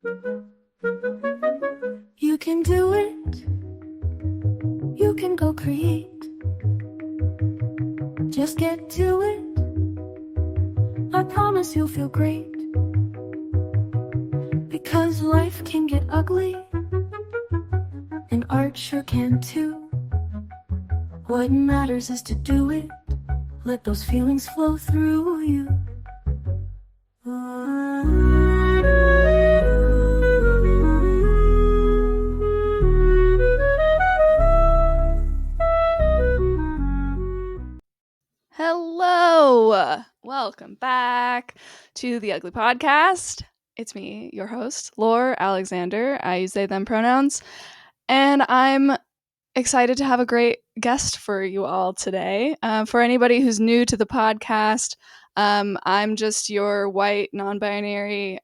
You can do it. You can go create. Just get to it. I promise you'll feel great. Because life can get ugly, and art sure can too. What matters is to do it. Let those feelings flow through you. Hello! Welcome back to the Ugly Podcast. It's me, your host, Laura Alexander. I use they, them pronouns. And I'm excited to have a great guest for you all today. For anybody who's new to the podcast, I'm just your white, non-binary,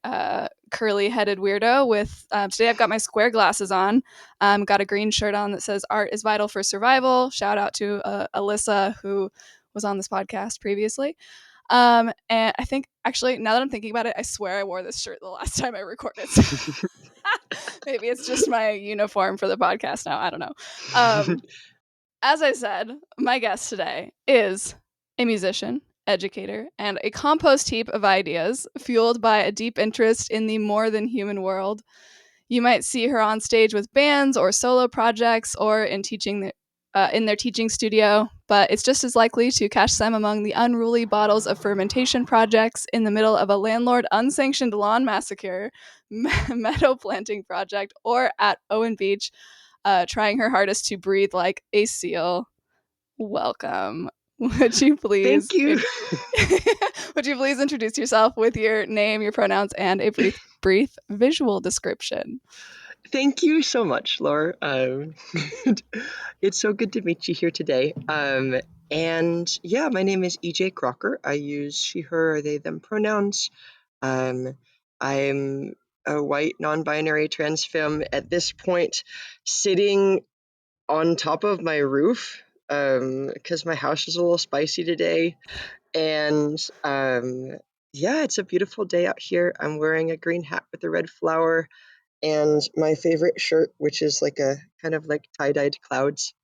curly-headed weirdo with, today I've got my square glasses on, got a green shirt on that says art is vital for survival. Shout out to Alyssa, who was on this podcast previously. And I think, actually, now that I'm thinking about it, I swear I wore this shirt the last time I recorded. Maybe it's just my uniform for the podcast now. I don't know. As I said, my guest today is a musician, educator, and a compost heap of ideas fueled by a deep interest in the more than human world. You might see her on stage with bands or solo projects or in their teaching studio, but it's just as likely to catch them among the unruly bottles of fermentation projects in the middle of a landlord unsanctioned lawn massacre, meadow planting project, or at Owen Beach, trying her hardest to breathe like a seal. Welcome. Would you please Thank you. would you please introduce yourself with your name, your pronouns, and a brief visual description? Thank you so much, Laura. It's so good to meet you here today. And yeah, my name is EJ Crocker. I use she, her, or they, them pronouns. I'm a white, non-binary trans femme at this point, sitting on top of my roof because my house is a little spicy today. And yeah, it's a beautiful day out here. I'm wearing a green hat with a red flower and my favorite shirt, which is like a kind of like tie-dyed clouds.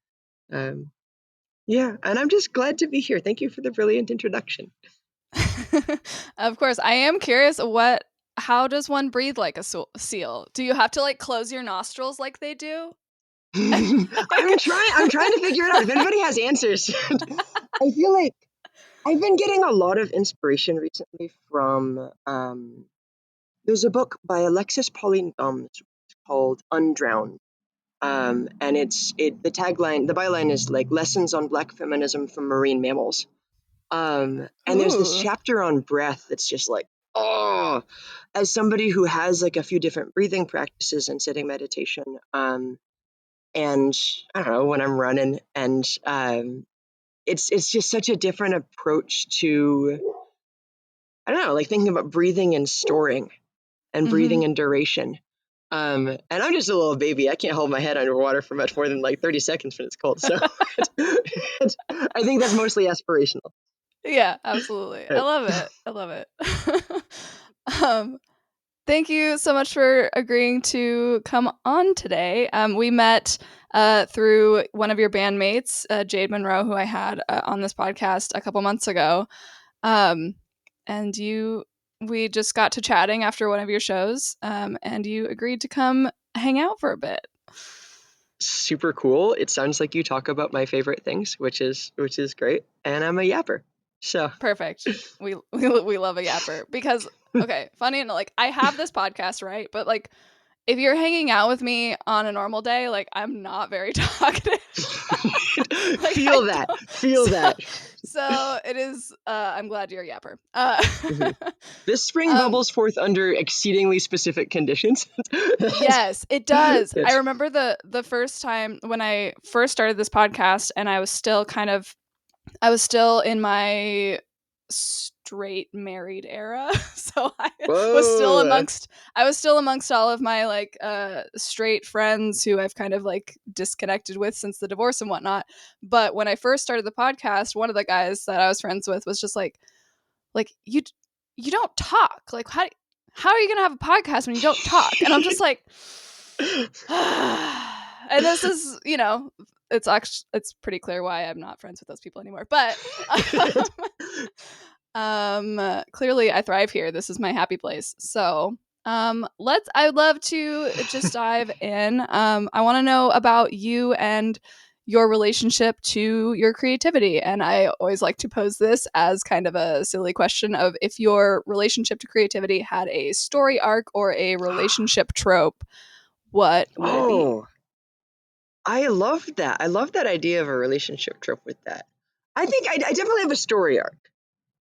Yeah, and I'm just glad to be here. Thank you for the brilliant introduction. Of course, I am curious. How does one breathe like a seal? Do you have to like close your nostrils like they do? I'm trying to figure it out. If anybody has answers, I feel like I've been getting a lot of inspiration recently from there's a book by Alexis Pauline Gumbs called Undrowned. And the tagline, the byline is like lessons on Black feminism from marine mammals. And there's this Ooh. chapter on breath that's just like, oh, as somebody who has like a few different breathing practices and sitting meditation, and I don't know, when I'm running, and it's just such a different approach to, I don't know, like thinking about breathing and storing and breathing and duration. And I'm just a little baby. I can't hold my head underwater for much more than like 30 seconds when it's cold. So I think that's mostly aspirational. Yeah, absolutely. I love it. I love it. Thank you so much for agreeing to come on today. We met through one of your bandmates, Jade Monroe, who I had on this podcast a couple months ago. And we just got to chatting after one of your shows, and you agreed to come hang out for a bit. Super cool. It sounds like you talk about my favorite things, which is great. And I'm a yapper. So Perfect. We love a yapper because okay, funny enough, like I have this podcast, right? But like if you're hanging out with me on a normal day, like I'm not very talkative. Like, feel that. So it is. I'm glad you're a yapper. This spring bubbles forth under exceedingly specific conditions. Yes, it does. I remember the first time when I first started this podcast, and I was still in my straight married era. So I was still amongst all of my like straight friends who I've kind of like disconnected with since the divorce and whatnot. But when I first started the podcast, one of the guys that I was friends with was just like you don't talk. Like how are you going to have a podcast when you don't talk? And I'm just like, and this is, it's pretty clear why I'm not friends with those people anymore. But clearly I thrive here. This is my happy place. So I'd love to just dive in. I want to know about you and your relationship to your creativity. And I always like to pose this as kind of a silly question of if your relationship to creativity had a story arc or a relationship trope, what would it be? Oh, I love that. I love that idea of a relationship trope with that. I think I definitely have a story arc.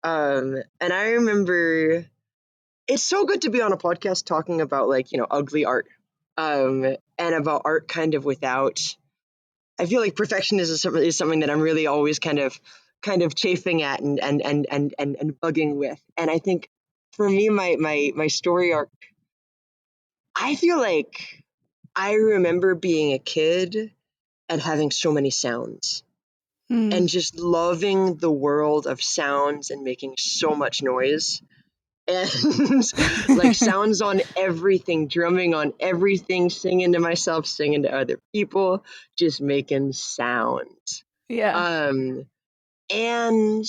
And I remember it's so good to be on a podcast talking about like, ugly art. And about art kind of without, I feel like perfectionism is something that I'm really always kind of chafing at and bugging with. And I think for me, my story arc, I feel like I remember being a kid and having so many sounds Mm. and just loving the world of sounds and making so much noise and like sounds on everything, drumming on everything, singing to myself, singing to other people, just making sounds. Yeah. Um, and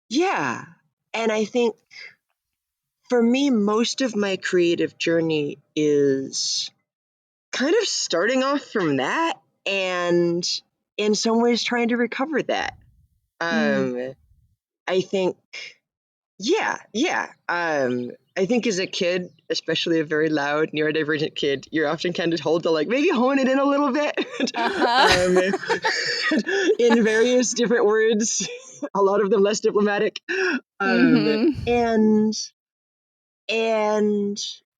yeah, and I think for me, most of my creative journey is kind of starting off from that and in some ways trying to recover that. Mm. I think, yeah. I think as a kid, especially a very loud, neurodivergent kid, you're often kind of told to like maybe hone it in a little bit in various different words, a lot of them less diplomatic. Mm-hmm. And and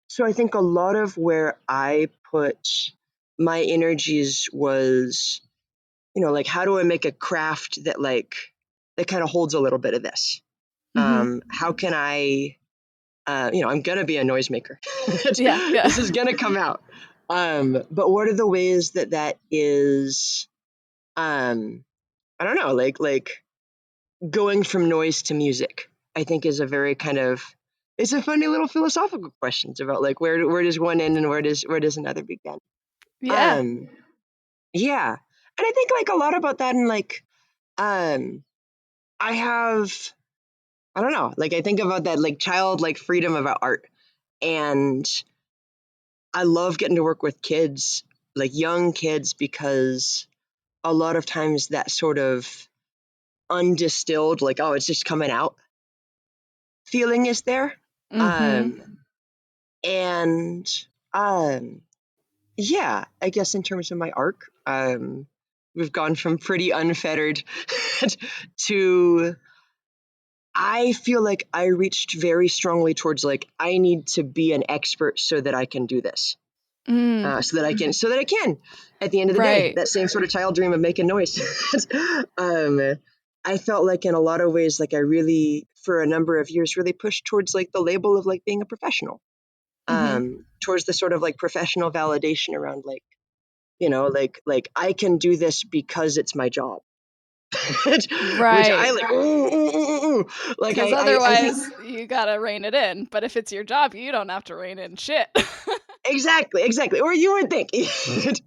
so I think a lot of where I put my energies was, like how do I make a craft that kind of holds a little bit of this? Mm-hmm. How can I, I'm gonna be a noisemaker. Yeah. Yeah. This is gonna come out. But what are the ways that is, I don't know, like going from noise to music? I think is a very kind of, it's a funny little philosophical questions about like where does one end and where does another begin? Yeah. Um, yeah, and I think like a lot about that and like, I have, I don't know, like I think about that like childlike freedom about art. And I love getting to work with kids, like young kids, because a lot of times that sort of undistilled, like, oh, it's just coming out feeling is there. Mm-hmm. Um, and um, yeah, I guess in terms of my arc, we've gone from pretty unfettered to I feel like I reached very strongly towards like I need to be an expert so that I can do this. Mm. So that I can at the end of the day, Right. that same sort of child dream of making noise. um, I felt like in a lot of ways, like I really, for a number of years, really pushed towards like the label of like being a professional, Mm-hmm. towards the sort of like professional validation around like, like I can do this because it's my job. Which I Right. like, ooh, ooh, ooh, ooh. Like Because I think otherwise you gotta rein it in. But if it's your job, you don't have to rein in shit. exactly, or you would think,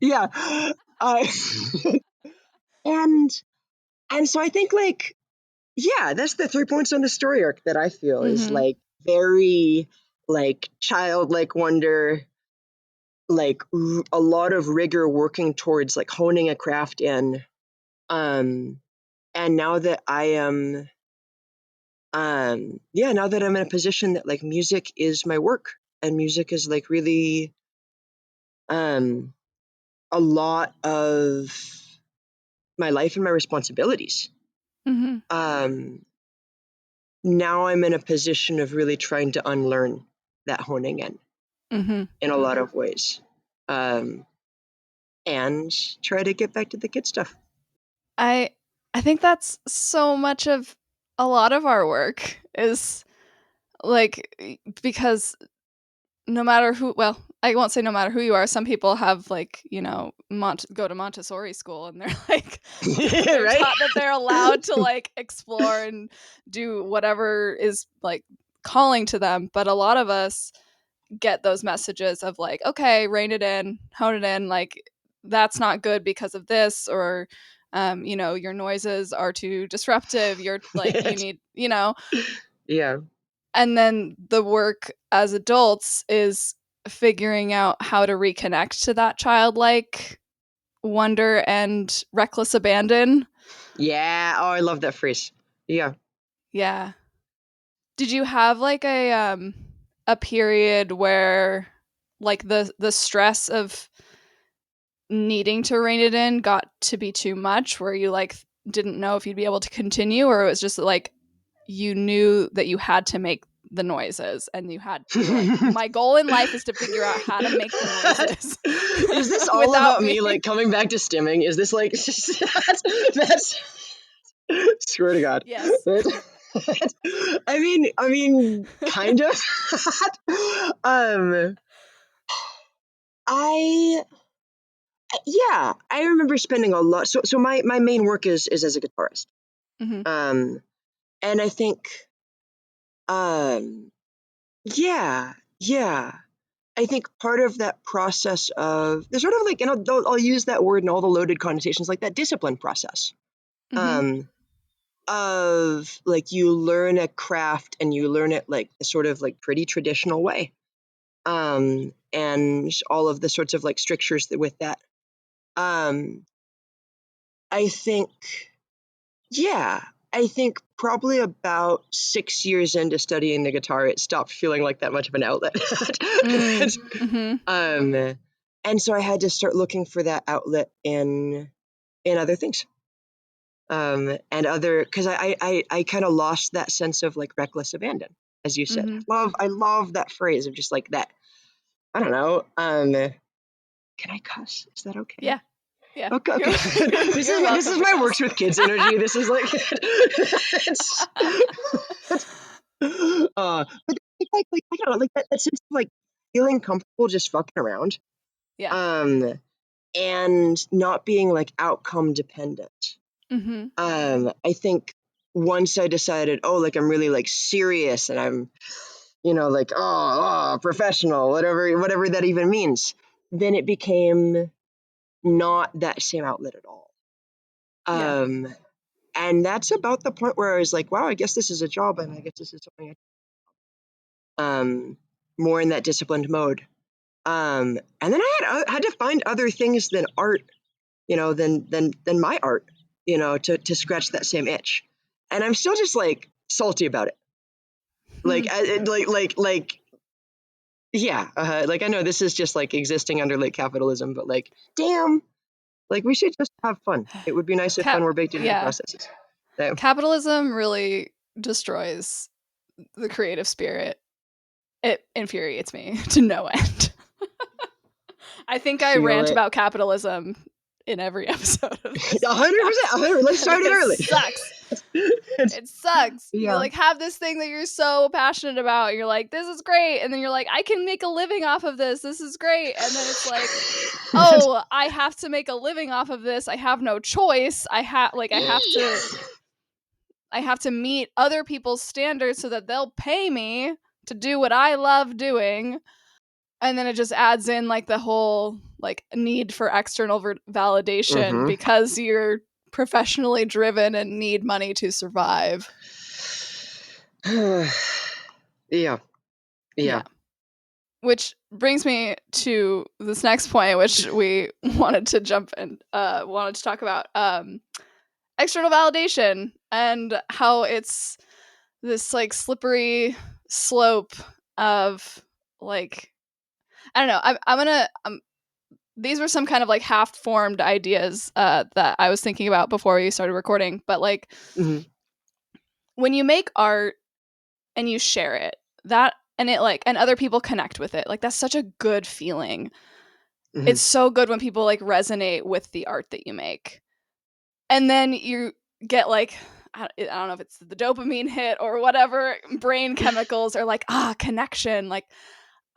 yeah. Uh, and And so I think like, yeah, that's the 3 points on the story arc that I feel is Mm-hmm. like very like childlike wonder, like a lot of rigor working towards like honing a craft in. Um, and now that I am, now that I'm in a position that like music is my work and music is like really, um, a lot of my life and my responsibilities. Mm-hmm. Um, Now I'm in a position of really trying to unlearn that honing Mm-hmm. in a lot of ways, um, and try to get back to the kid stuff. I I think that's so much of a lot of our work is like because no matter who, well, I won't say no matter who you are, some people have like, go to Montessori school and they're like they're Right? taught that they're allowed to like explore and do whatever is like calling to them, but a lot of us get those messages of like, okay, rein it in, hone it in, like that's not good because of this, or your noises are too disruptive, you're like, you need, Yeah. and then the work as adults is figuring out how to reconnect to that childlike wonder and reckless abandon. Yeah. Oh, I love that phrase. Yeah. Yeah. Did you have like a period where like the stress of needing to rein it in got to be too much, where you like didn't know if you'd be able to continue, or it was just like you knew that you had to make the noises and you were like, my goal in life is to figure out how to make the noises? Is this all Without about me like coming back to stimming? Is this like that's swear to God. Yes. I mean kind of. um I yeah, I remember spending a lot. So my main work is as a guitarist. Mm-hmm. And I think yeah, yeah. I think part of that process of there's sort of like, I'll use that word in all the loaded connotations, like that discipline process. Mm-hmm. Of like you learn a craft and you learn it like a sort of like pretty traditional way. And all of the sorts of like strictures with that. I think, yeah, I think probably about 6 years into studying the guitar, it stopped feeling like that much of an outlet. Mm-hmm. And so I had to start looking for that outlet in other things. And other, because I kind of lost that sense of like reckless abandon, as you said. Mm-hmm. I love that phrase of just like that. I don't know. Can I cuss? Is that okay? Yeah. Yeah. Okay. You're This welcome is to my cuss. works with kids energy. This is like it's but like I don't know, like that sense of like feeling comfortable just fucking around. Yeah. And not being like outcome dependent. Mm-hmm. I think once I decided, oh, like I'm really like serious and I'm, like, professional, whatever that even means, then it became not that same outlet at all. Yeah. And that's about the point where I was like, wow, I guess this is a job and I guess this is something more in that disciplined mode. And then I had to find other things than art, than my art, to scratch that same itch. And I'm still just like salty about it. Like, yeah, like I know this is just like existing under like capitalism, but like, damn, like we should just have fun. It would be nice if fun were baked into the processes. So. Capitalism really destroys the creative spirit. It infuriates me to no end. I think I rant about capitalism in every episode of this. 100%. Let's start it early. Sucks. It sucks. Yeah. You like have this thing that you're so passionate about. And you're like, this is great, and then you're like, I can make a living off of this. This is great, and then it's like, oh, I have to make a living off of this. I have no choice. I have to meet other people's standards so that they'll pay me to do what I love doing. And then it just adds in like the whole like need for external validation because you're professionally driven and need money to survive. Yeah. Which brings me to this next point, which we wanted to talk about external validation and how it's this like slippery slope of like, I don't know. These were some kind of like half-formed ideas that I was thinking about before we started recording. But like, when you make art and you share it, and other people connect with it, like that's such a good feeling. It's so good when people like resonate with the art that you make, and then you get like, I don't know if it's the dopamine hit or whatever brain chemicals are like, connection, like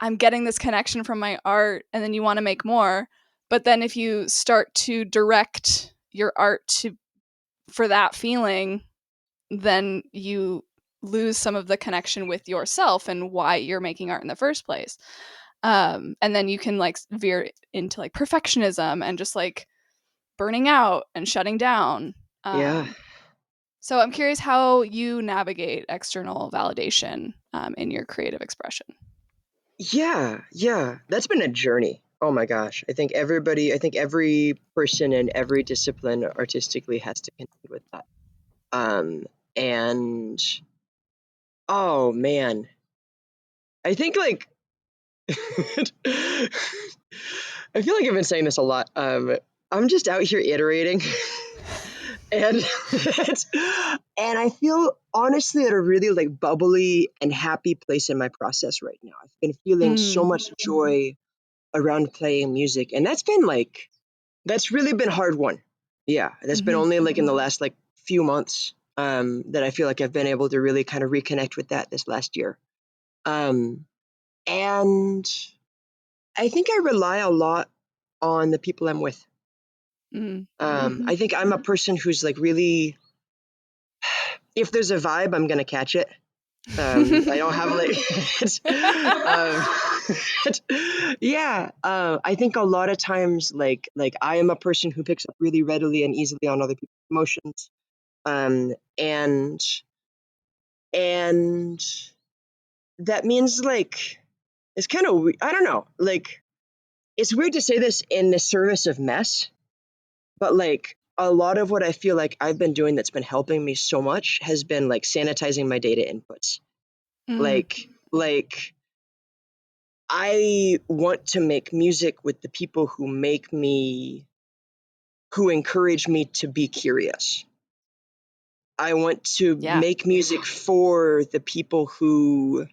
I'm getting this connection from my art, and then you want to make more. But then if you start to direct your art for that feeling, then you lose some of the connection with yourself and why you're making art in the first place. And then you can like veer into like perfectionism and just like burning out and shutting down. Yeah. So I'm curious how you navigate external validation in your creative expression. Yeah. That's been a journey. Oh my gosh. I think every person in every discipline artistically has to contend with that. And oh man, I think like I feel like I've been saying this a lot. I'm just out here iterating, and and I feel honestly at a really like bubbly and happy place in my process right now. I've been feeling so Mm. much joy around playing music, and that's really been hard won. Yeah, that's been Mm-hmm. only like in the last like few months that I feel like I've been able to really kind of reconnect with that this last year. Um, and I think I rely a lot on the people I'm with. Mm. I think I'm a person who's like really, if there's a vibe, I'm gonna catch it. I don't have like, yeah. I think a lot of times, like I am a person who picks up really readily and easily on other people's emotions. Um, and and that means like it's kind of I don't know, like it's weird to say this in the service of mess, but like a lot of what I feel like I've been doing that's been helping me so much has been like sanitizing my data inputs. Mm. Like I want to make music with the people who encourage me to be curious. I want to Yeah. make music for the people who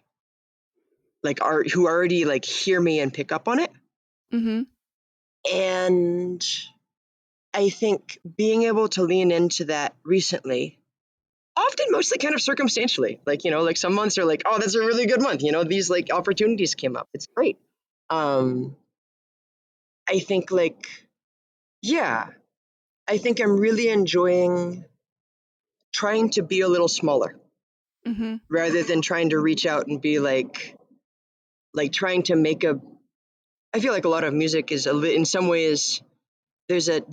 already like hear me and pick up on it. Mm-hmm. And I think being able to lean into that recently, often mostly kind of circumstantially, like, like some months are like, oh, that's a really good month. These like opportunities came up. It's great. Um, I think like, yeah, I think I'm really enjoying trying to be a little smaller Mm-hmm. rather than trying to reach out and be like trying to make I feel like a lot of music is in some ways there's a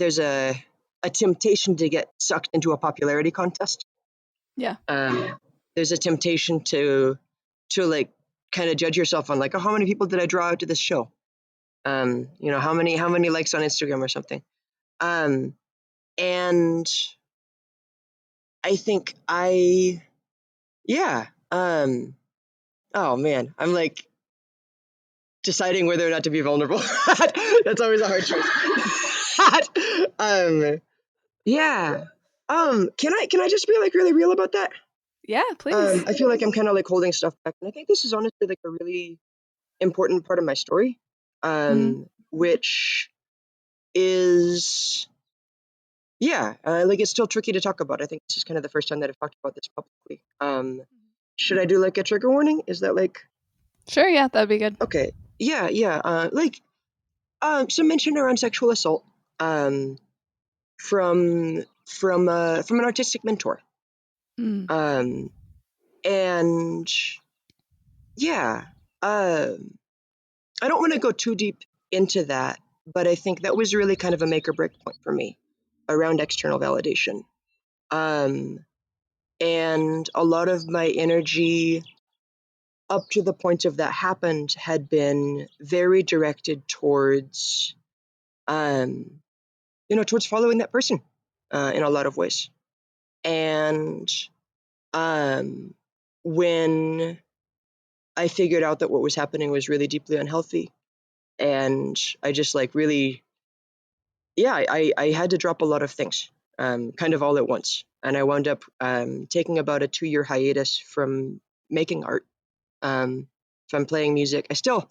temptation to get sucked into a popularity contest. Yeah. um, there's a temptation to like kind of judge yourself on like, oh, how many people did I draw out to this show? How many likes on Instagram or something. um, and I think yeah. Oh man, I'm like deciding whether or not to be vulnerable. That's always a hard choice. Yeah. Can I just be like really real about that? Yeah, please. I feel like I'm kind of like holding stuff back, and I think this is honestly like a really important part of my story, Mm-hmm. which is yeah, like it's still tricky to talk about. I think this is kind of the first time that I've talked about this publicly. Should I do like a trigger warning? Is that like Sure, yeah, that'd be good. okay? Yeah. Like some mention around sexual assault um, from an artistic mentor, Mm. um, and yeah. Um, I don't want to go too deep into that, but I think that was really kind of a make or break point for me around external validation. Um, and a lot of my energy up to the point of that happened had been very directed towards, um, towards following that person in a lot of ways. And um, when I figured out that what was happening was really deeply unhealthy, and I just like really yeah, I had to drop a lot of things, kind of all at once. And I wound up taking about a 2-year hiatus from making art, from playing music. I still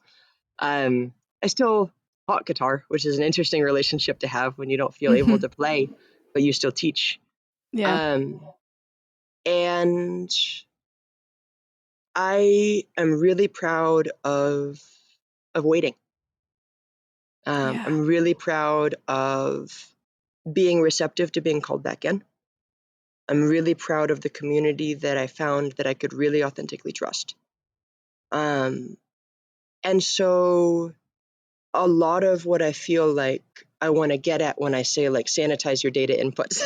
taught guitar, which is an interesting relationship to have when you don't feel able Mm-hmm. to play, but you still teach. Yeah. Um, and I am really proud of waiting. Yeah. I'm really proud of being receptive to being called back in. I'm really proud of the community that I found that I could really authentically trust. And so a lot of what I feel like I want to get at when I say like sanitize your data inputs,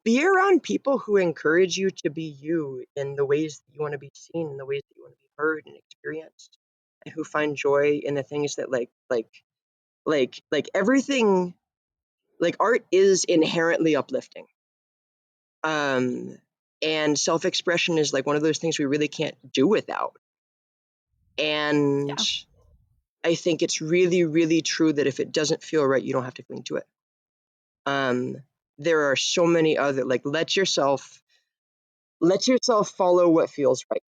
be around people who encourage you to be you in the ways that you want to be seen, in the ways that you want to be heard and experienced, and who find joy in the things that like everything, like art is inherently uplifting. And self-expression is like one of those things we really can't do without. And Yeah. I think it's really, really true that if it doesn't feel right, you don't have to cling to it. There are so many other, like, let yourself follow what feels right.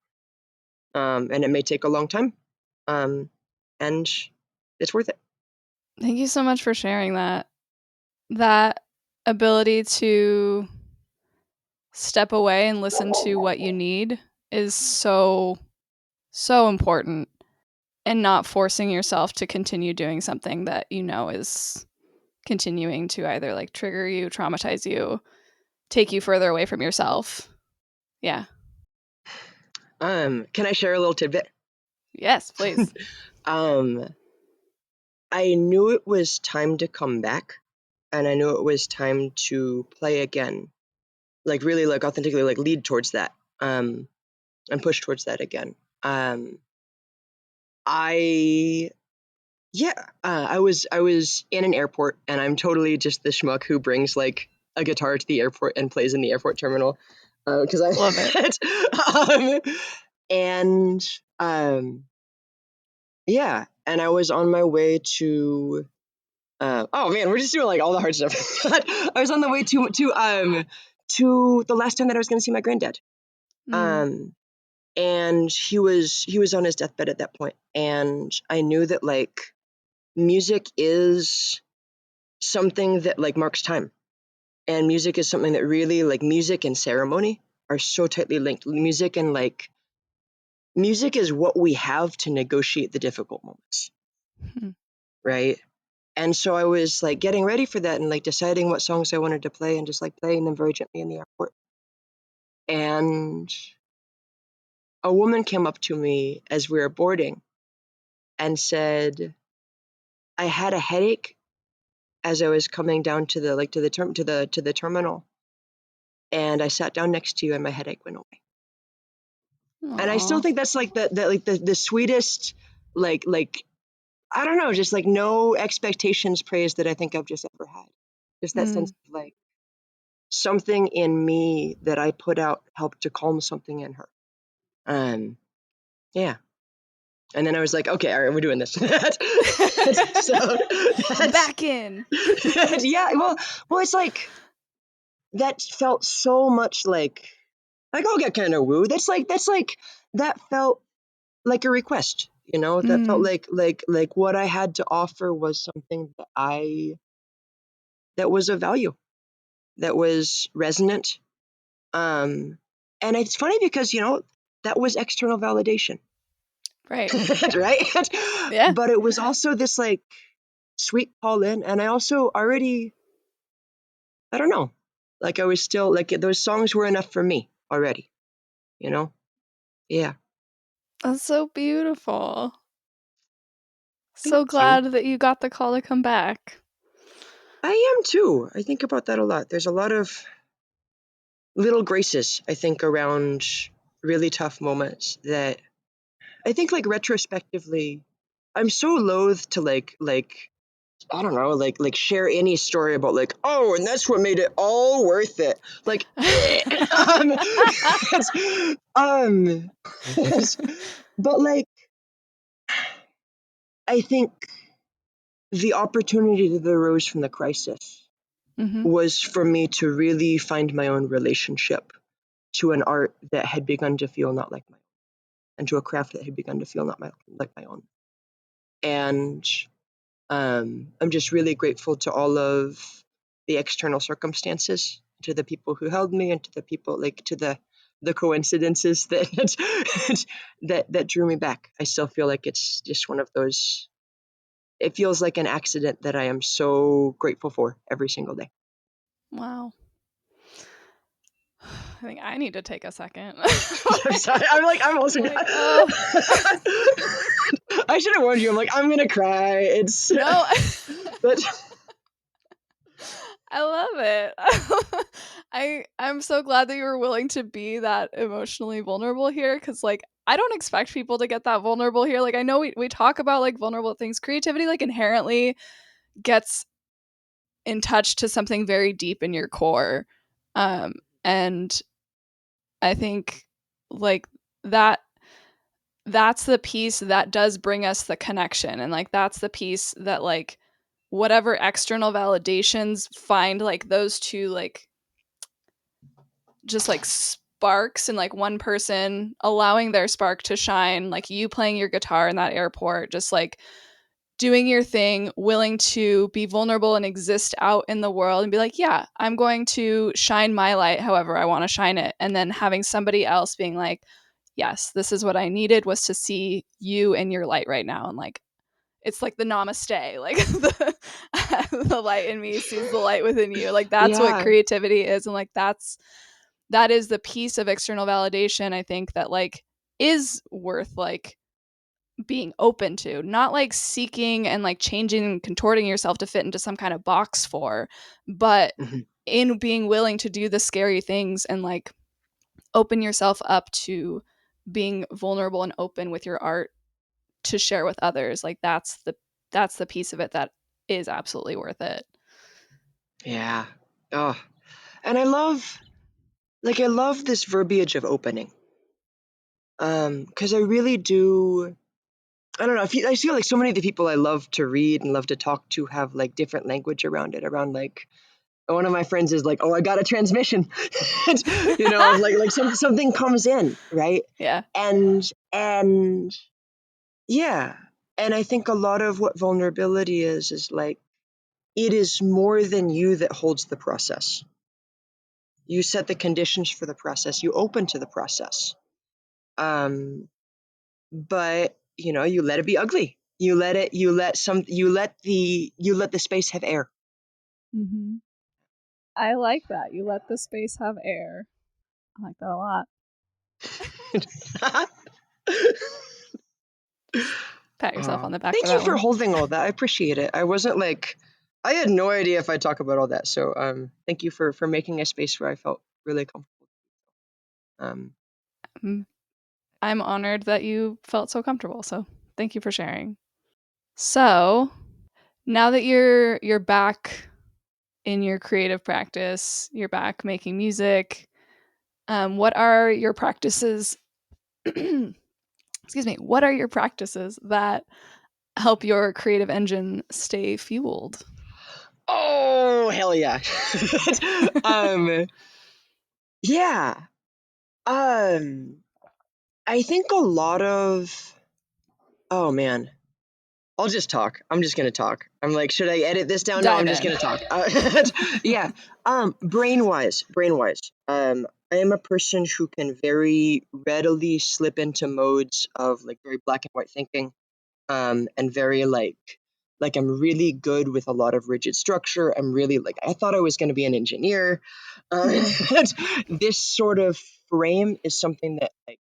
And it may take a long time. And it's worth it. Thank you so much for sharing that. That ability to step away and listen to what you need is so, so important, and not forcing yourself to continue doing something that you know is continuing to either like trigger you, traumatize you, take you further away from yourself. Yeah. Can I share a little tidbit? Yes, please. I knew it was time to come back, and I knew it was time to play again, like really like authentically like lead towards that, and push towards that again. I I was in an airport, and I'm totally just the schmuck who brings like a guitar to the airport and plays in the airport terminal, because I Love it. and yeah, and I was on my way to. Oh man, we're just doing like all the hard stuff. I was on the way to the last time that I was going to see my granddad. Mm. And he was on his deathbed at that point, and I knew that like music is something that like marks time, and music is something that really like music and ceremony are so tightly linked. Music is what we have to negotiate the difficult moments, Hmm. right? And so I was like getting ready for that and like deciding what songs I wanted to play and just like playing them very gently in the airport. And a woman came up to me as we were boarding and said, I had a headache as I was coming down to the like to the terminal, and I sat down next to you and my headache went away. And I still Aw. think that's like the sweetest, like I don't know, just like no expectations praise that I think I've just ever had. Just that sense Mm. of like something in me that I put out helped to calm something in her. Yeah. And then I was like, okay, all right, we're doing this. So that's Back in. yeah. Well, it's like that felt so much like I'll get kind of woo. That felt like a request. That felt Mm. like what I had to offer was something that was of value, that was resonant. And it's funny because that was external validation. Right. Right? Yeah. But it was also this like sweet call in, and I also already, I don't know, like I was still like those songs were enough for me already, you know? Yeah. That's so beautiful. Thank So you. glad that you got the call to come back. I am too. I think about that a lot. There's a lot of little graces, I think, around really tough moments that I think like retrospectively, I'm so loath to like I don't know, like share any story about like, oh, and that's what made it all worth it. Like, um, but like, I think the opportunity that arose from the crisis Mm-hmm. was for me to really find my own relationship to an art that had begun to feel not like my own, and to a craft that had begun to feel not like my own. And I'm just really grateful to all of the external circumstances, to the people who held me, and to the people like to the coincidences that that drew me back. I still feel like it's just one of those. It feels like an accident that I am so grateful for every single day. Wow. I think I need to take a second. I'm sorry. I'm also. Like, oh. I should have warned you. I'm like, I'm gonna cry. It's No. but I love it. I'm so glad that you were willing to be that emotionally vulnerable here, because like I don't expect people to get that vulnerable here. Like I know we talk about like vulnerable things. Creativity like inherently gets in touch to something very deep in your core. And I think like that that's the piece that does bring us the connection, and like that's the piece that like whatever external validations find like those two like just like sparks and like one person allowing their spark to shine, like you playing your guitar in that airport, just like doing your thing, willing to be vulnerable and exist out in the world and be like, yeah, I'm going to shine my light however I want to shine it. And then having somebody else being like, yes, this is what I needed, was to see you in your light right now. And like, it's like the namaste, like the light in me sees the light within you. Like that's what yeah, creativity is. And like that is the piece of external validation, I think, that like is worth like being open to, not like seeking and like changing and contorting yourself to fit into some kind of box for, but Mhm. in being willing to do the scary things and like open yourself up to being vulnerable and open with your art to share with others. Like that's the piece of it that is absolutely worth it. Yeah. Oh, and I love this verbiage of opening. Because I really do. I don't know. I feel like so many of the people I love to read and love to talk to have like different language around it. Around like one of my friends is like, "Oh, I got a transmission," of like something comes in, right? Yeah. And yeah, and I think a lot of what vulnerability is like it is more than you that holds the process. You set the conditions for the process. You open to the process. Um, but you let it be ugly. You let the space have air. Mm-hmm. I like that. You let the space have air. I like that a lot. Pat yourself on the back for Thank you that for one. holding all that. I appreciate it. I had no idea if I'd talk about all that. So thank you for making a space where I felt really comfortable. Um, Mm, I'm honored that you felt so comfortable. So thank you for sharing. So now that you're back in your creative practice, you're back making music. What are your practices? Excuse me. What are your practices that help your creative engine stay fueled? oh hell yeah. um, yeah. Um, I think a lot of. Oh man. I'll just talk. I'm just gonna talk. I'm like, should I edit this down? No, I'm Dive just in. gonna talk. Yeah. Brain wise. I am a person who can very readily slip into modes of like very black and white thinking. And very like I'm really good with a lot of rigid structure. I'm really like I thought I was gonna be an engineer. This sort of frame is something that like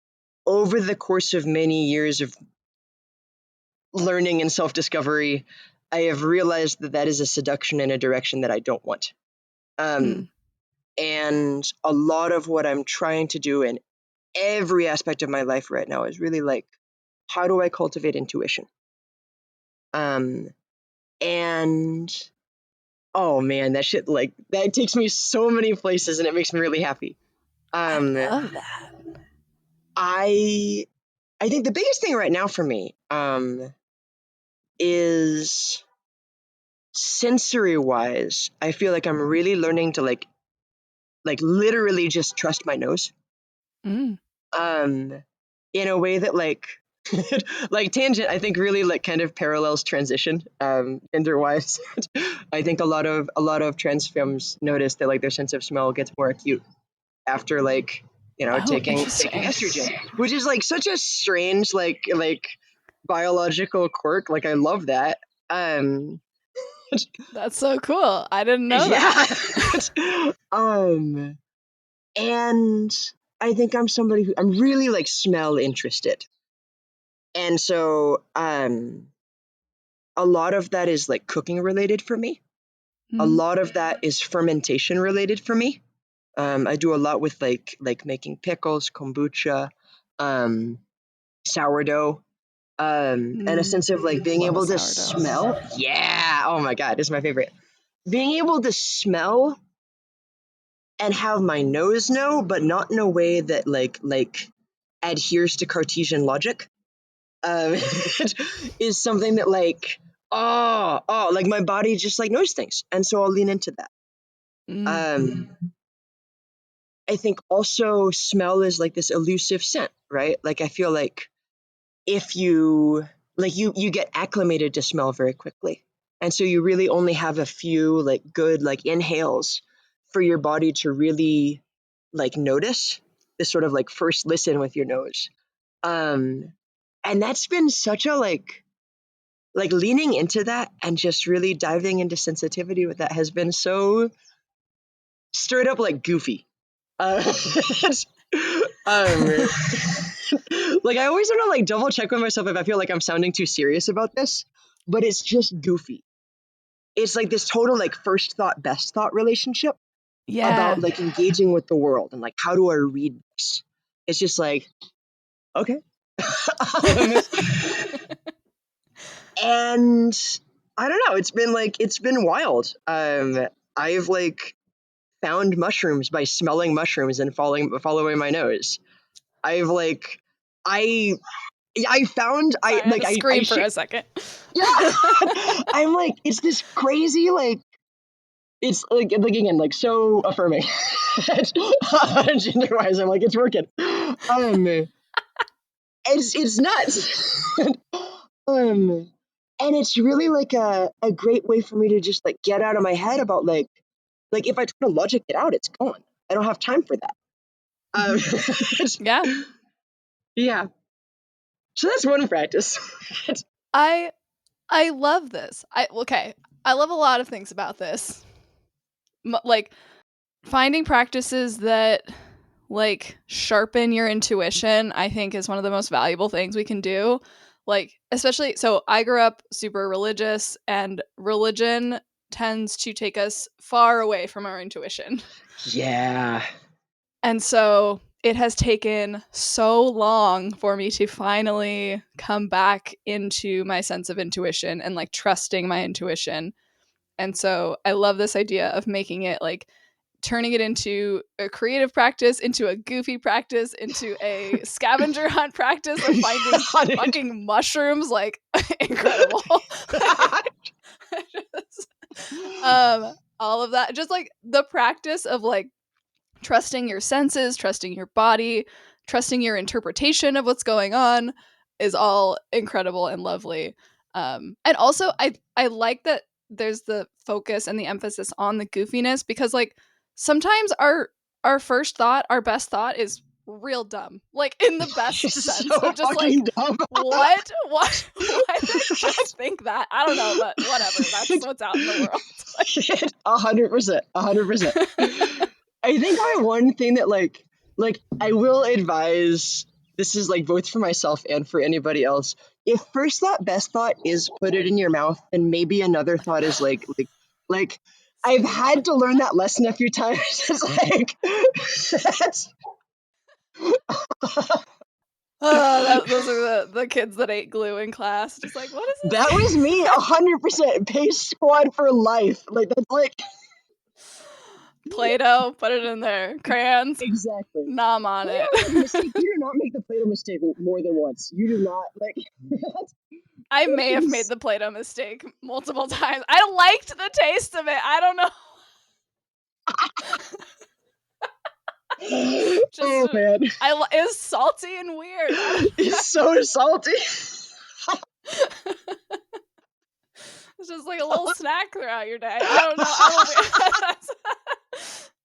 over the course of many years of learning and self-discovery, I have realized that that is a seduction in a direction that I don't want. Mm. And a lot of what I'm trying to do in every aspect of my life right now is really like, how do I cultivate intuition? Um, and oh man, that shit like that takes me so many places, and it makes me really happy. I Um, love that. I I think the biggest thing right now for me is sensory wise. I feel like I'm really learning to like literally just trust my nose Mm. um in a way that like like tangent I think really like kind of parallels transition gender wise. I think a lot of trans femmes notice that like their sense of smell gets more acute after like Oh, taking interesting. estrogen, which is like such a strange like biological quirk. Like I love that. um That's so cool. I didn't know that. And I think I'm somebody who I'm really like smell interested. And so a lot of that is like cooking related for me. A lot of that is fermentation related for me. I do a lot with like making pickles, kombucha, sourdough, and a sense of like being Love a able to sourdough. smell. Yeah. Oh my God, it's my favorite. Being able to smell and have my nose know, but not in a way that like adheres to Cartesian logic. Is something that like like my body just like knows things, and so I'll lean into that. I think also smell is like this elusive scent, right? Like I feel like if you like you get acclimated to smell very quickly, and so you really only have a few like good like inhales for your body to really like notice this sort of like first listen with your nose. And that's been such a like leaning into that and just really diving into sensitivity with that has been so straight up like goofy. um, like I always want to like double check with myself if I feel like I'm sounding too serious about this, but it's just goofy. It's like this total like first thought best thought relationship about Yeah. like engaging with the world and like how do I read this. It's just like okay. And I don't know, it's been wild. I've like found mushrooms by smelling mushrooms and following my nose. I've like I I found Sorry, I had to I scream for a second. yeah. I'm like it's this crazy like it's like again like so affirming. Gender wise, I'm like it's working. It's nuts. And it's really like a great way for me to just like get out of my head about like if I try to logic it out, it's gone. I don't have time for that. Yeah. Yeah. So that's one practice. I love this. I love a lot of things about this. Like finding practices that like sharpen your intuition, I think is one of the most valuable things we can do. Like especially so I grew up super religious, and religion tends to take us far away from our intuition. Yeah. And so it has taken so long for me to finally come back into my sense of intuition and like trusting my intuition. And so I love this idea of making it like turning it into a creative practice, into a goofy practice, into a scavenger hunt practice of finding fucking mushrooms. Like incredible. All of that. Just like the practice of like trusting your senses, trusting your body, trusting your interpretation of what's going on is all incredible and lovely. And also, I like that there's the focus and the emphasis on the goofiness, because like sometimes our first thought, our best thought is real dumb, like in the best sense So of just like fucking dumb. what why did I just think that? I don't know, but whatever, that's what's out in the world. 100%. 100%. I think my one thing that like I will advise, this is like both for myself and for anybody else. If first thought best thought is put it in your mouth, then maybe another thought is like I've had to learn that lesson a few times. It's like that's Those are the kids that ate glue in class. Just like, what is this? that was me 100%. Pace squad for life. Like that's like Play-Doh, put it in there. Crayons, exactly. nom on it. Mistake. You do not make the Play-Doh mistake more than once. You do not like. I may have made the Play-Doh mistake multiple times. I liked the taste of it. I don't know. Just, oh man, it was salty and weird. it's so salty. It's just like a little snack throughout your day. I don't know.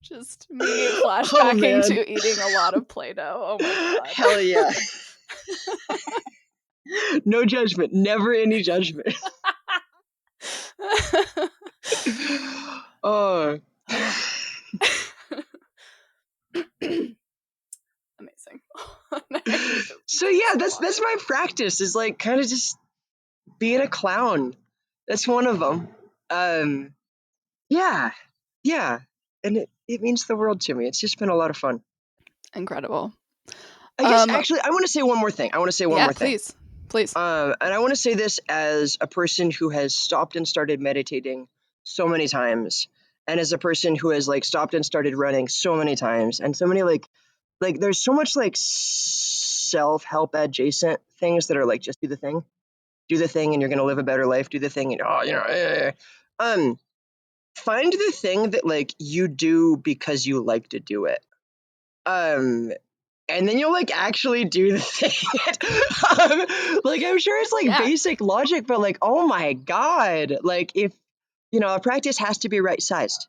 Just me flashbacking to eating a lot of Play-Doh. Oh my god. Hell yeah. No judgment. Never any judgment. Oh. Amazing. I need to So drink yeah, some that's water. my practice, is like kind of just being a clown. That's one of them. Yeah, yeah, and it means the world to me. It's just been a lot of fun. Incredible. I guess actually, I want to say one more thing. Yeah, please. And I want to say this as a person who has stopped and started meditating so many times, and as a person who has like stopped and started running so many times, and so many like there's so much like self-help adjacent things that are like just do the thing, and you're gonna live a better life. Do the thing, and find the thing that like you do because you like to do it. And then you'll like actually do the thing. Like I'm sure it's like Yeah. basic logic, but like, oh my god, like if a practice has to be right sized.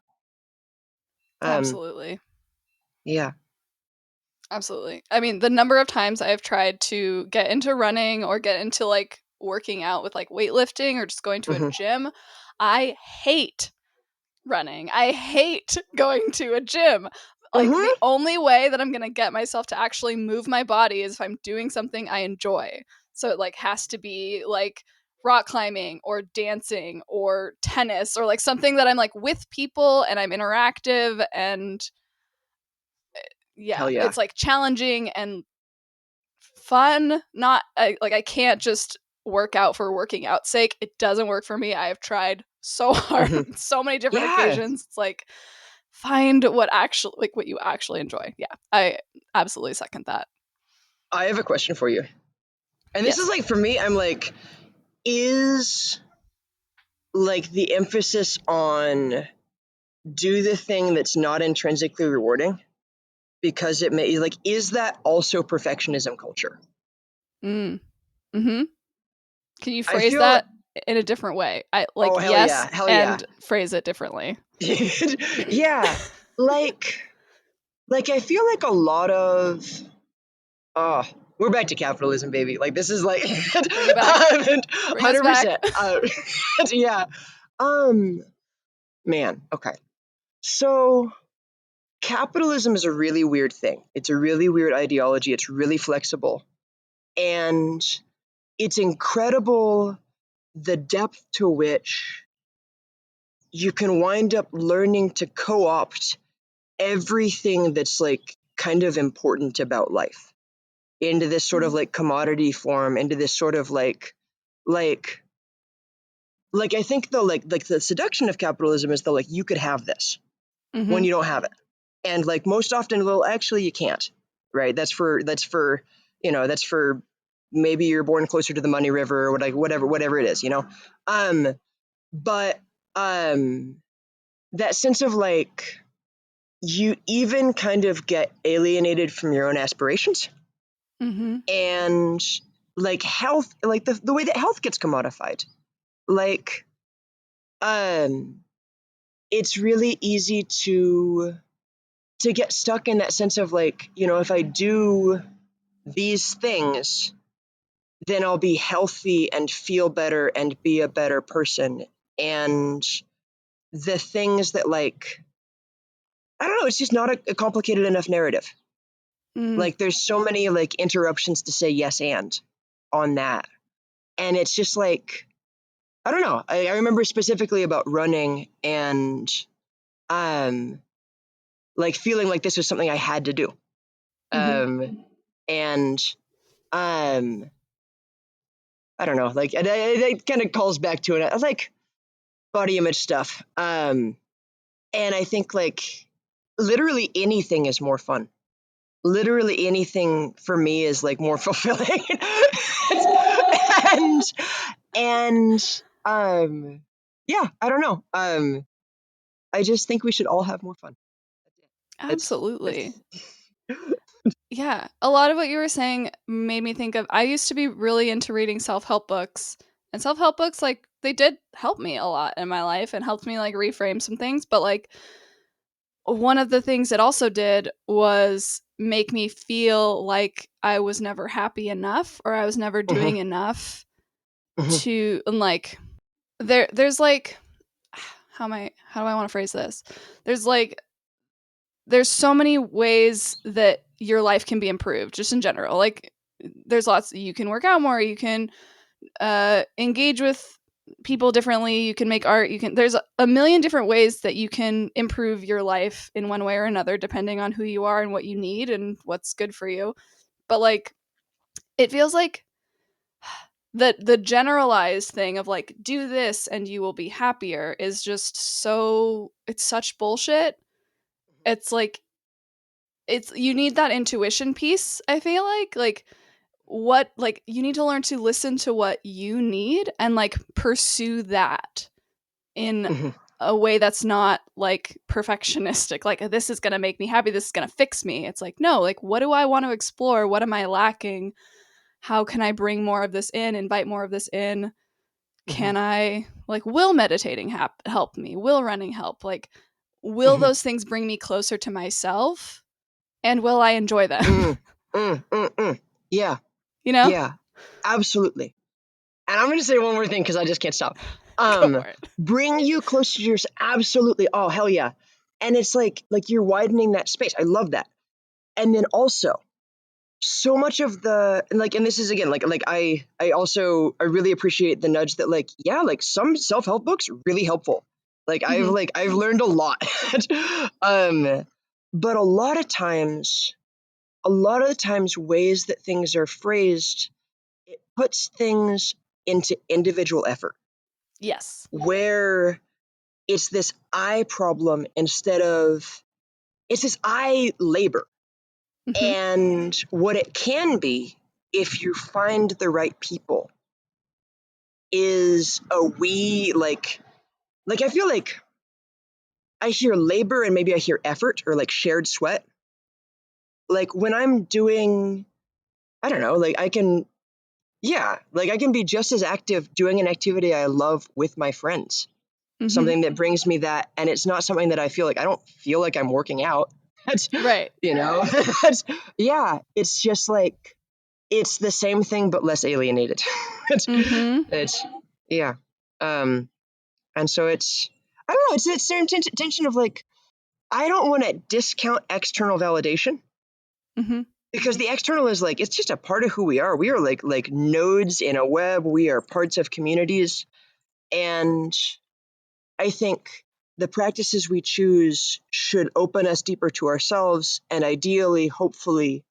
Absolutely. Yeah. Absolutely. I mean, the number of times I've tried to get into running or get into like working out with like weightlifting or just going to a Hmm. gym, I hate running. I hate going to a gym. Like Hmm. the only way that I'm going to get myself to actually move my body is if I'm doing something I enjoy. So it like has to be like rock climbing or dancing or tennis or like something that I'm like with people and I'm interactive and yeah, Hell yeah. it's like challenging and fun. Not like I can't just work out for working out's sake. It doesn't work for me. I have tried so hard Hmm. on so many different Yeah. occasions. It's like find what you actually enjoy. Yeah, I absolutely second that. I have a question for you. And this is Yes. like for me, I'm like, is like the emphasis on do the thing that's not intrinsically rewarding because it may like is that also perfectionism culture? Mm. Mm-hmm. Can you I phrase feel that in a different way? I like oh yes hell yeah. and phrase it differently. Yeah, like I feel like a lot of oh we're back to capitalism, baby. Like this is like Bring it back. Bring us back. 100%. Yeah. Um, man. Okay. So capitalism is a really weird thing. It's a really weird ideology. It's really flexible, and it's incredible the depth to which you can wind up learning to co-opt everything that's like kind of important about life into this sort of like commodity form, into this sort of like I think the like the seduction of capitalism is the like you could have this when Mm-hmm. you don't have it, and like most often, well, actually you can't, right? That's for that's for maybe you're born closer to the money river or whatever it is, but um that sense of like you even kind of get alienated from your own aspirations, Mm-hmm. and like health, like the way that health gets commodified, like um it's really easy to get stuck in that sense of like if I do these things then I'll be healthy and feel better and be a better person, and the things that like I don't know, it's just not a complicated enough narrative. Mm. Like there's so many like interruptions to say yes and on that. And it's just like I don't know. I remember specifically about running and um like feeling like this was something I had to do. Mm-hmm. And I don't know, like it kind of calls back to it. I like body image stuff. And I think like literally anything is more fun. Literally anything for me is like more fulfilling. and and yeah, I don't know. I just think we should all have more fun. Absolutely. That's Yeah, a lot of what you were saying made me think of I used to be really into reading self-help books. And self-help books like they did help me a lot in my life and helped me like reframe some things, but like one of the things it also did was make me feel like I was never happy enough or I was never mhm, doing enough mhm, to and like there's like do I want to phrase this? There's so many ways that your life can be improved just in general. Like there's lots, you can work out more, you can engage with people differently, you can make art, there's a million different ways that you can improve your life in one way or another depending on who you are and what you need and what's good for you. But like it feels like the generalized thing of like do this and you will be happier is just it's such bullshit. It's like you need that intuition piece, I feel like what, like you need to learn to listen to what you need and like pursue that in Mhm. a way that's not like perfectionistic, like this is going to make me happy, this is going to fix me. It's like, no, like what do I want to explore, what am I lacking, how can I bring more of this in, invite more of this in? Mhm. Can I, like, will meditating help me, will running help, like will Mhm. those things bring me closer to myself, and will I enjoy them? Mm, Yeah, You know, yeah, absolutely. And I'm going to say one more thing because I just can't stop. go for it. Bring you closer to yours. Absolutely. Oh, hell yeah. And it's like you're widening that space. I love that. And then also, so much of the and this is again I really appreciate the nudge that like, yeah, like some self-help books really helpful. Like Mm-hmm. I've learned a lot. But a lot of the times ways that things are phrased, it puts things into individual effort Yes. where it's this I problem instead of it's this I labor. Mm-hmm. And what it can be, if you find the right people, is a we I feel like I hear labor and maybe I hear effort or like shared sweat. Like when I'm doing, I don't know, like I can, yeah, like I can be just as active doing an activity I love with my friends, Mm-hmm. something that brings me that, and it's not something that I don't feel like I'm working out. That's, Right. you know, that's, yeah, it's just like, it's the same thing but less alienated. it's, Mm-hmm. it's yeah, um, and so I don't know. It's the intention of like I don't want to discount external validation Mm-hmm. because the external is like it's just a part of who we are. We are like nodes in a web. We are parts of communities, and I think the practices we choose should open us deeper to ourselves and ideally, hopefully,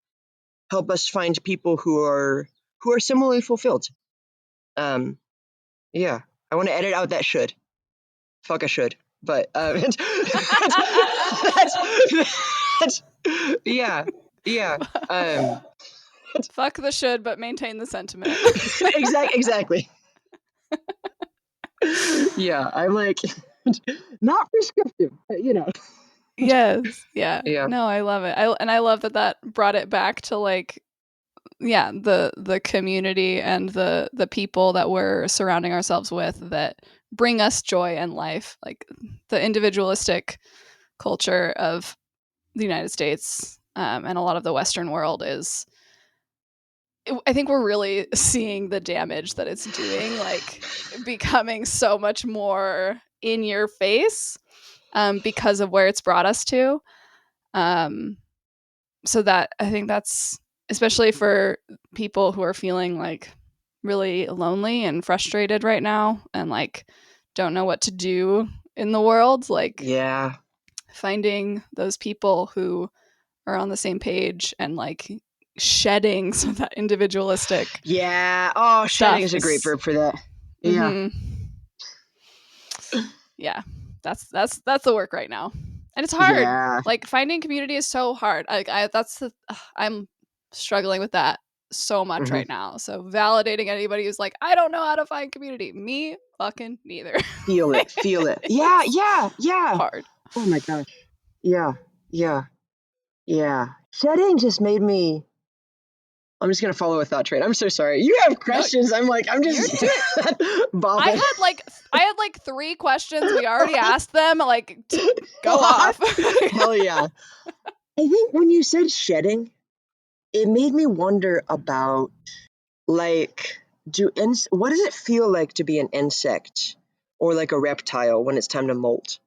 help us find people who are similarly fulfilled. Um, yeah, I want to edit out that should. Fuck, I should. But that's yeah, yeah. Um, Fuck the should, but maintain the sentiment. exactly. Yeah, I'm like not prescriptive, but you know. Yes. Yeah. Yeah. No, I love it. I love that brought it back to like, yeah, the community and the people that we're surrounding ourselves with that bring us joy in life. Like the individualistic culture of the United States, and a lot of the Western world is. I think we're really seeing the damage that it's doing, like becoming so much more in your face, because of where it's brought us to. Um, so that I think that's especially for people who are feeling like really lonely and frustrated right now and like don't know what to do in the world, like Yeah. finding those people who are on the same page and like shedding some of that individualistic Yeah. Oh, shedding stuff is a great is. verb for that. Yeah. Mhm. Yeah, that's the work right now, and it's hard. Yeah. Like finding community is so hard. I'm struggling with that so much hmm right now. So validating anybody who's like, I don't know how to find community. Me fucking neither. Feel it. Feel it. Yeah. It's Yeah. Yeah. hard. Oh my gosh. Yeah. Yeah. Yeah. Shedding just made me. I'm just gonna follow a thought train. I'm so sorry. You have No, questions. I'm you're just doing. bobbing. I had like 3 questions. We already asked them. Like, go off. Hell yeah. I think when you said shedding, it made me wonder about like what does it feel like to be an insect or like a reptile when it's time to molt,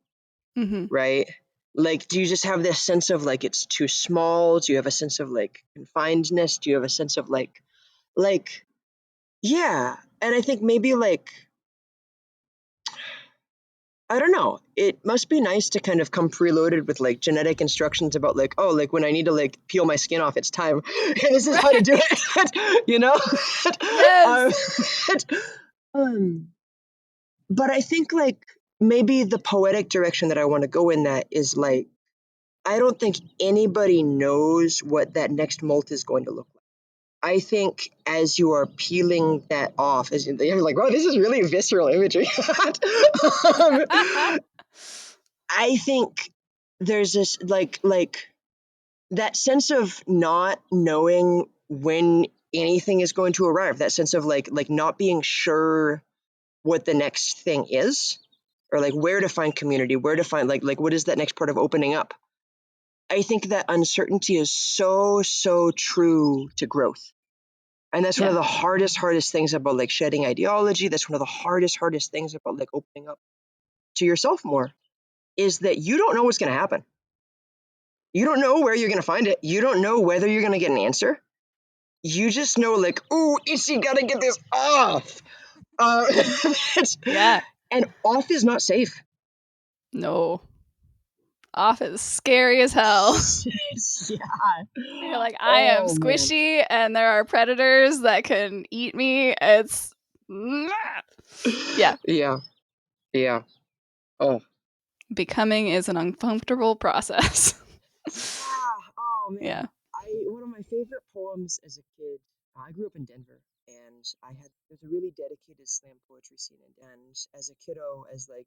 Mm-hmm. right? Like, do you just have this sense of like it's too small? Do you have a sense of like confinedness? Do you have a sense of like, yeah. And I think maybe like, I don't know. It must be nice to kind of come preloaded with like genetic instructions about like, oh, like when I need to like peel my skin off, it's time. And this is how to do it, you know? Yes. um, but I think like maybe the poetic direction that I want to go in that is like, I don't think anybody knows what that next molt is going to look like. I think as you are peeling that off, as you're like, wow, this is really visceral imagery. um, I think there's this like that sense of not knowing when anything is going to arrive. That sense of like not being sure what the next thing is, or like where to find community, where to find like what is that next part of opening up. I think that uncertainty is so true to growth. And that's one of Yeah. the hardest things about like shedding ideology. That's one of the hardest things about like opening up to yourself more, is that you don't know what's going to happen. You don't know where you're going to find it. You don't know whether you're going to get an answer. You just know like, ooh, Itchy, gotta get this off. Yeah. And off is not safe. No. Off is scary as hell. Yeah. You're like, I am Oh, man. squishy and there are predators that can eat me. It's yeah. Yeah. Oh. Becoming is an uncomfortable process. Yeah. Oh, man. Yeah. One of my favorite poems as a kid, I grew up in Denver, and there's a really dedicated slam poetry scene. And as a kiddo, as like,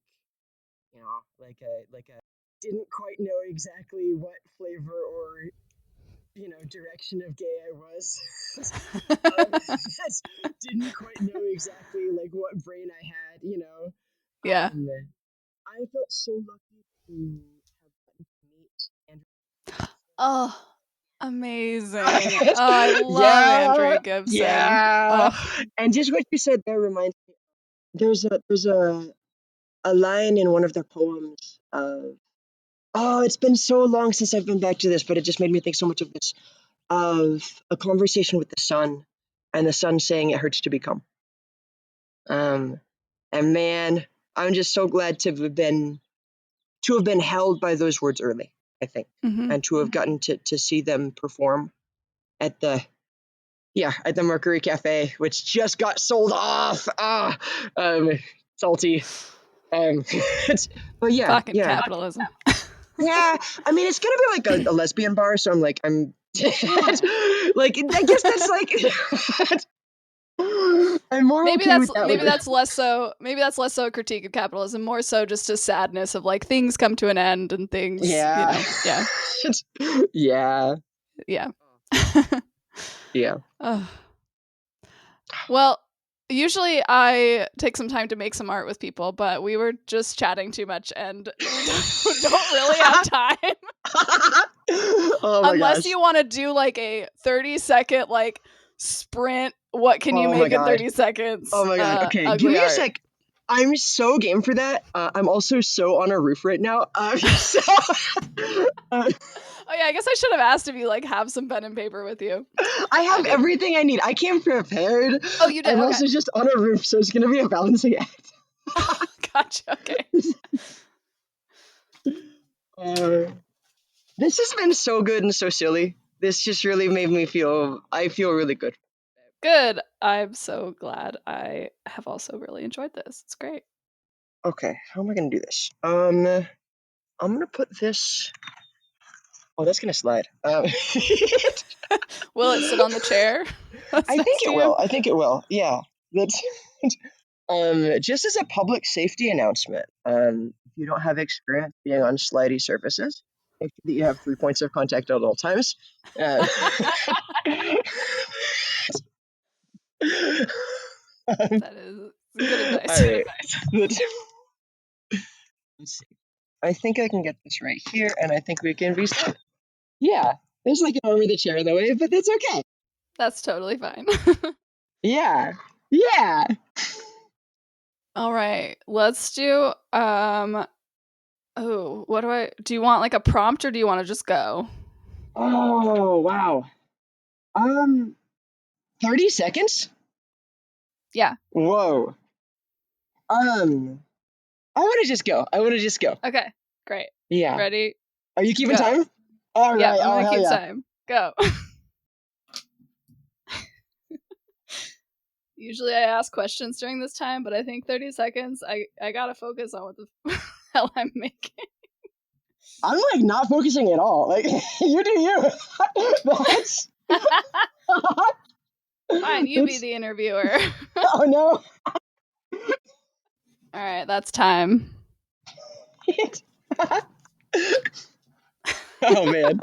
you know, like a didn't quite know exactly what flavor or, you know, direction of gay I was. Didn't quite know exactly like what brain I had, you know. Yeah. I felt so lucky to have gotten to meet Andrea. Oh, amazing. Oh, I love Yeah, Andrea Gibson. yeah. Oh. And just what you said there reminds me. There's a line in one of their poems of, oh, it's been so long since I've been back to this, but it just made me think so much of this, of a conversation with the sun, and the sun saying it hurts to become. And man, I'm just so glad to have been held by those words early, I think, Mm-hmm. and to have gotten to see them perform at the Mercury Cafe, which just got sold off. Salty. But yeah, Fucking capitalism. yeah. I mean, it's gonna be like a lesbian bar, so I'm like, like, I guess that's like, I'm more Maybe okay with that. that's less so a critique of capitalism, more so just a sadness of like things come to an end and things, Yeah. yeah. Yeah. Yeah. Yeah. Well, usually I take some time to make some art with people, but we were just chatting too much and we don't really have time. Oh my Unless gosh. you want to do like a 30-second like sprint, what can you Oh my make in God. 30 seconds? Oh my God. Okay, give Ugly me a art. sec. I'm so game for that. I'm also so on a roof right now. So, Oh yeah, I guess I should have asked if you like have some pen and paper with you. I have everything I need. I came prepared. Oh, you did? I'm Okay. also just on a roof, so it's gonna be a balancing act. Gotcha. Okay. This has been so good and so silly. This just really made me feel. I feel really good. Good. I'm so glad. I have also really enjoyed this. It's great. Okay, how am I gonna do this? I'm gonna put this. Oh, that's gonna slide. Will it sit on the chair? I think it will. I think it will. Yeah. That's just as a public safety announcement. If you don't have experience being on slidey surfaces, make sure that you have 3 points of contact at all times. That is good advice. All right. Let's see. I think I can get this right here, and I think we can restart. Yeah, there's like an arm of the chair in the way, but that's okay. That's totally fine. Yeah. Yeah. All right, let's do do you want like a prompt or do you want to just go? Oh, wow. 30 seconds? Yeah. Whoa. I want to just go. Okay, great. Yeah. Ready? Are you keeping Go. time? All Yeah, right. I'm Oh, gonna hell keep yeah. time. Go. Usually I ask questions during this time, but I think 30 seconds, I gotta focus on what the hell I'm making. I'm like not focusing at all. Like, you do you. That's. Fine, you be the interviewer. Oh, no. All right, that's time. Oh, man.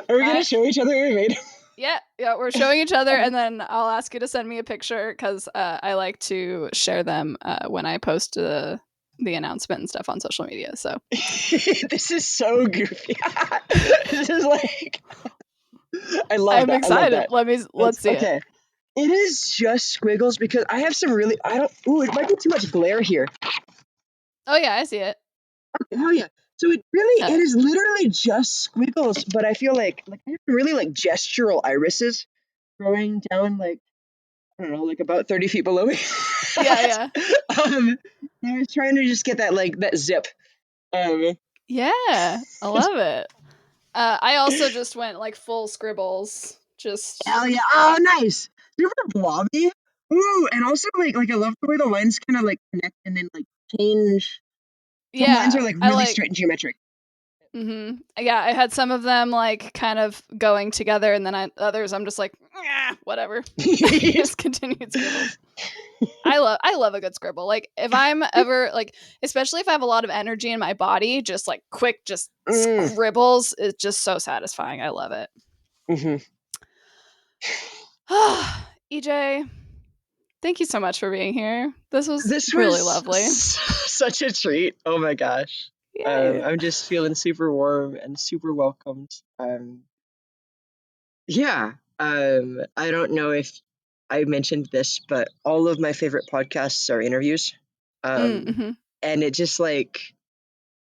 Are we going to show each other what we made? Yeah, we're showing each other, and then I'll ask you to send me a picture because I like to share them when I post the announcement and stuff on social media. So This is so goofy. This is like, I love I'm that. I love excited. that. Let's see it. Okay. It is just squiggles because I have some really, it might be too much glare here. Oh yeah, I see it. Hell yeah. So it is literally just squiggles, but I feel like I have really like gestural irises growing down like, I don't know, like about 30 feet below me. Yeah. I was trying to just get that like that zip. Yeah, I love it. I also just went like full scribbles. Just Hell yeah. Oh, nice. Super blobby. Ooh, and also like I love the way the lines kind of like connect and then like change. Some lines are like really straight and geometric. Yeah, I had some of them like kind of going together, and then others I'm just like, whatever. Just continued scribbles. I love a good scribble. Like if I'm ever like, especially if I have a lot of energy in my body, just like quick, scribbles is just so satisfying. I love it. EJ, thank you so much for being here. This was really lovely. Such a treat. Oh my gosh. I'm just feeling super warm and super welcomed. Yeah. I don't know if I mentioned this, but all of my favorite podcasts are interviews. And it just like,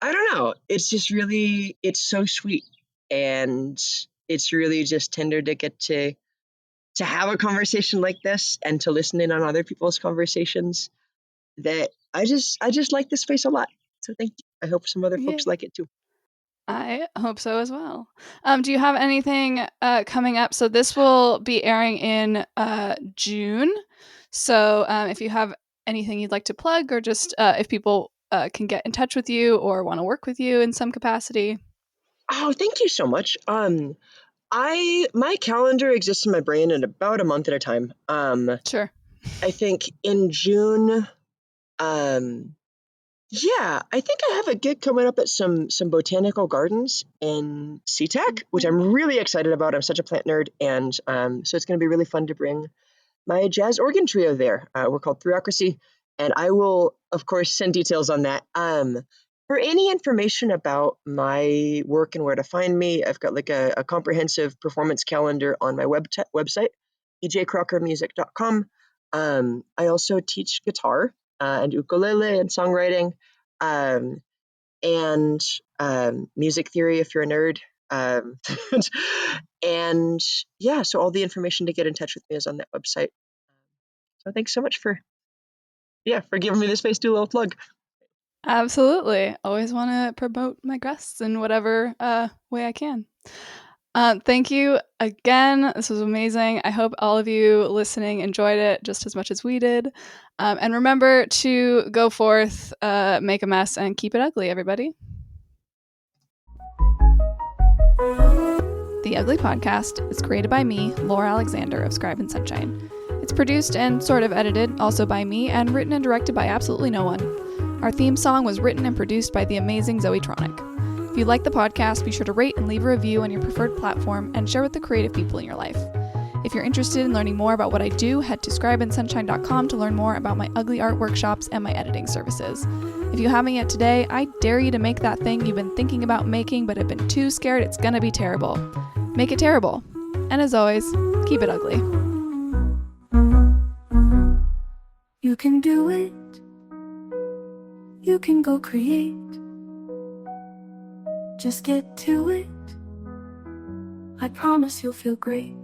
I don't know, it's just really, it's so sweet. And it's really just tender to get to have a conversation like this and to listen in on other people's conversations that I just like this space a lot. So thank you. I hope some other folks like it too. I hope so as well. Do you have anything coming up? So this will be airing in June. So if you have anything you'd like to plug, or just if people can get in touch with you or want to work with you in some capacity. Oh, thank you so much. My calendar exists in my brain in about a month at a time. Sure. I think in June, yeah, I think I have a gig coming up at some botanical gardens in SeaTac, which I'm really excited about. I'm such a plant nerd, and so it's going to be really fun to bring my jazz organ trio there. We're called Bureaucracy, and I will, of course, send details on that. For any information about my work and where to find me, I've got like a comprehensive performance calendar on my website, ejcrockermusic.com. I also teach guitar and ukulele and songwriting, and music theory if you're a nerd. And yeah, so all the information to get in touch with me is on that website. So thanks so much for giving me the space to do a little plug. Absolutely. Always want to promote my guests in whatever way I can. Thank you again. This was amazing. I hope all of you listening enjoyed it just as much as we did. And remember to go forth, make a mess, and keep it ugly, everybody. The Ugly Podcast is created by me, Laura Alexander of Scribe and Sunshine. It's produced and sort of edited also by me and written and directed by absolutely no one. Our theme song was written and produced by the amazing Zoe Tronic. If you like the podcast, be sure to rate and leave a review on your preferred platform and share with the creative people in your life. If you're interested in learning more about what I do, head to scribeandsunshine.com to learn more about my ugly art workshops and my editing services. If you haven't yet today, I dare you to make that thing you've been thinking about making but have been too scared it's gonna be terrible. Make it terrible. And as always, keep it ugly. You can do it. You can go create. Just get to it. I promise you'll feel great.